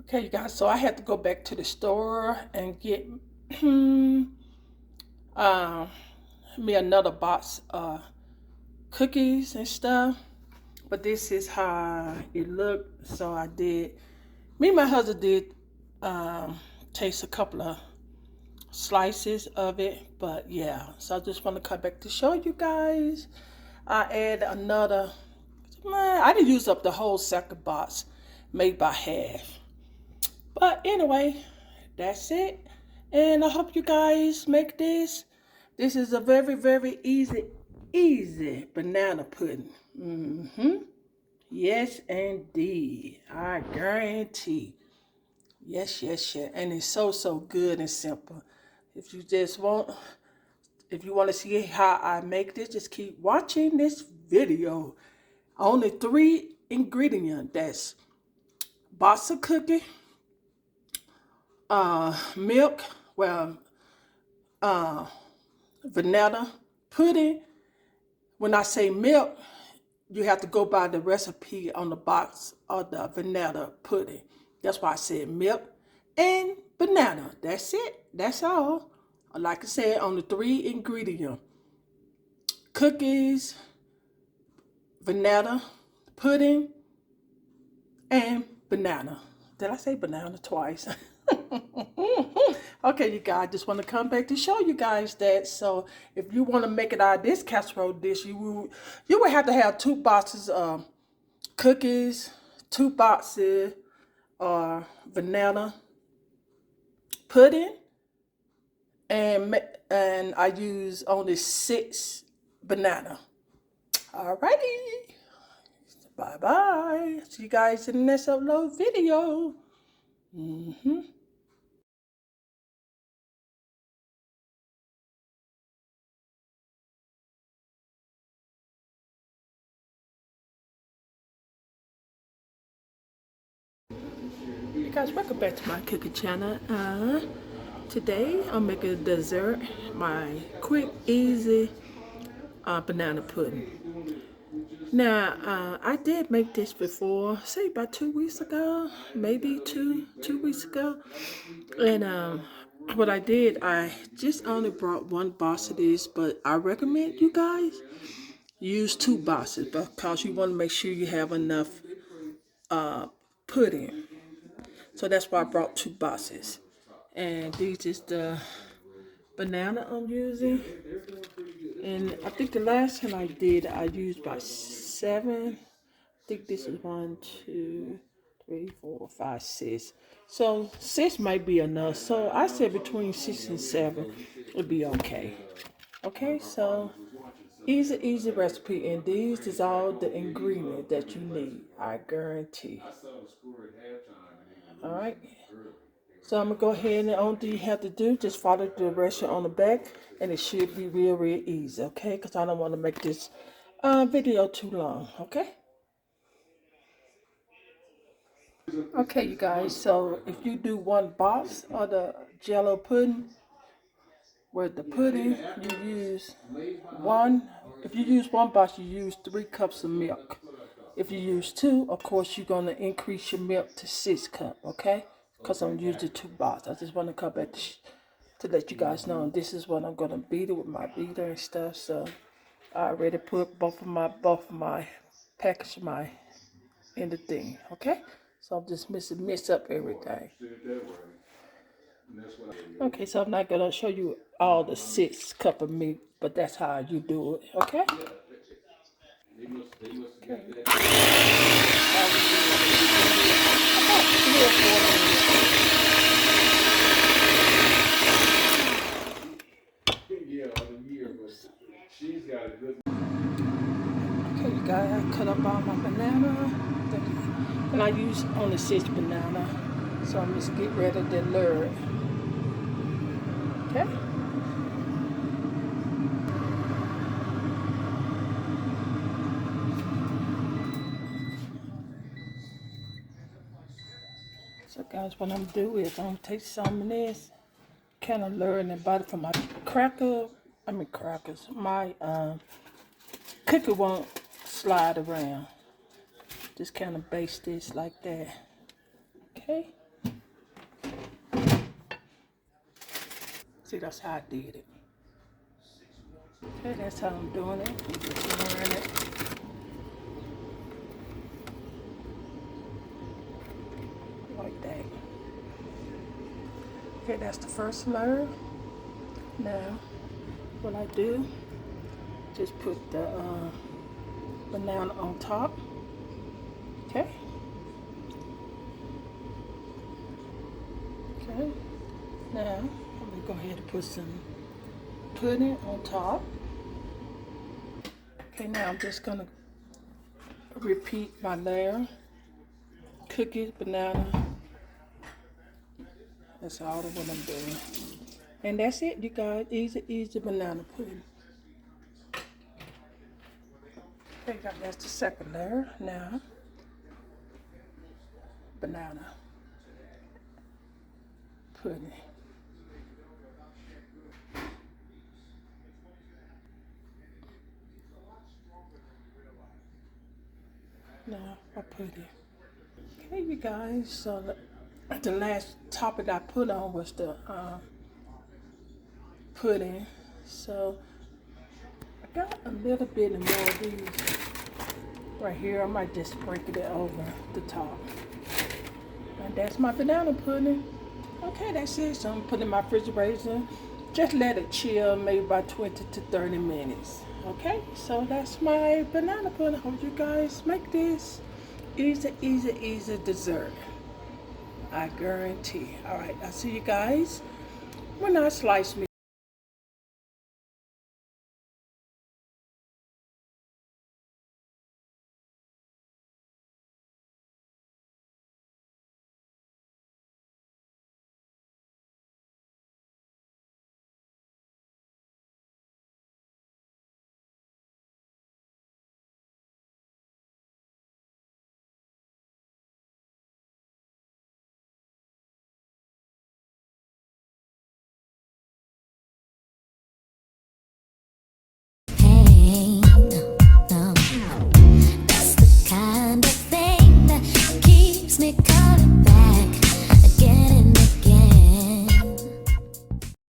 Okay, you guys, so I had to go back to the store and get me another box of cookies and stuff. But this is how it looked. So me and my husband did taste a couple of slices of it. But yeah, so I just want to come back to show you guys. I add another, I didn't use up the whole second box, made by half. But anyway, that's it. And I hope you guys make this. This is a very, very easy banana pudding. Yes, indeed. I guarantee. Yes, yes, yes. And it's so good and simple. If you just want, if you want to see how I make this, just keep watching this video. Only 3 ingredients. That's box of cookie, milk, well, vanilla pudding. When I say milk, you have to go by the recipe on the box of the vanilla pudding. That's why I said milk and banana. That's it. That's all. Like I said, only 3 ingredients. Cookies, vanilla, pudding, and banana. Did I say banana twice? Okay, you guys, just want to come back to show you guys that. So if you want to make it out of this casserole dish, you would have to have 2 boxes of cookies, 2 boxes of vanilla pudding, and I use only 6 banana. Alrighty, bye bye. See you guys in the next upload video. Hey guys, welcome back to my cooking channel. Today I'm making a dessert, my quick, easy banana pudding. Now, I did make this before, say about 2 weeks ago, maybe two weeks ago. And what I did, I just only brought 1 box of this, but I recommend you guys use 2 boxes because you want to make sure you have enough pudding. So that's why I brought 2 boxes. And these is the banana I'm using. And I think the last time I did, I used about 7. I think this is 1, 2, 3, 4, 5, 6. So 6 might be enough. So I said between 6 and 7 would be okay. Okay, so easy recipe. And these is all the ingredient that you need. I guarantee. All right. So I'm going to go ahead, and the only thing you have to do, just follow the direction on the back, and it should be real easy, okay? Because I don't want to make this video too long, okay? Okay, you guys, so if you do 1 box of the Jello pudding, with the pudding, you use 1, if you use 1 box, you use 3 cups of milk. If you use 2, of course, you're going to increase your milk to 6 cups, okay? Because I'm using 2 boxes. I just want to come back to let you guys know. And this is what I'm going to beat it with my beater and stuff. So I already put both of my package in the thing, okay? So I'm just mix up everything. Okay, so I'm not going to show you all the 6 cup of milk, but that's how you do it, okay? Okay, you guys, I cut up all my banana, and I use only 6 banana, so I'm just get ready to lure it. Okay. So guys, what I'm gonna do is I'm gonna take some of this, kind of lure the bottom from my crackers. My cookie won't slide around. Just kind of baste this like that. Okay. See, that's how I did it. Okay, that's how I'm doing it. I'm just layering it. Like that. Okay, that's the first layer. Now, what I do, just put the banana on top. Okay. Okay. Now, I'm gonna go ahead and put some pudding on top. Okay, now I'm just gonna repeat my layer. Cookies, banana. That's all of what I'm doing. And that's it, you guys. Easy, easy banana pudding. Okay, guys, that's the second layer. Now, banana pudding. Now, I put it. Okay, you guys. So the last topic I put on was the pudding. So I got a little bit more of these right here. I might just sprinkle it over the top. And that's my banana pudding. Okay, that's it. So I'm putting it in my refrigerator. Just let it chill maybe about 20 to 30 minutes. Okay, so that's my banana pudding. Hope you guys make this. Easy, easy, easy dessert. I guarantee. All right, I'll see you guys when I slice me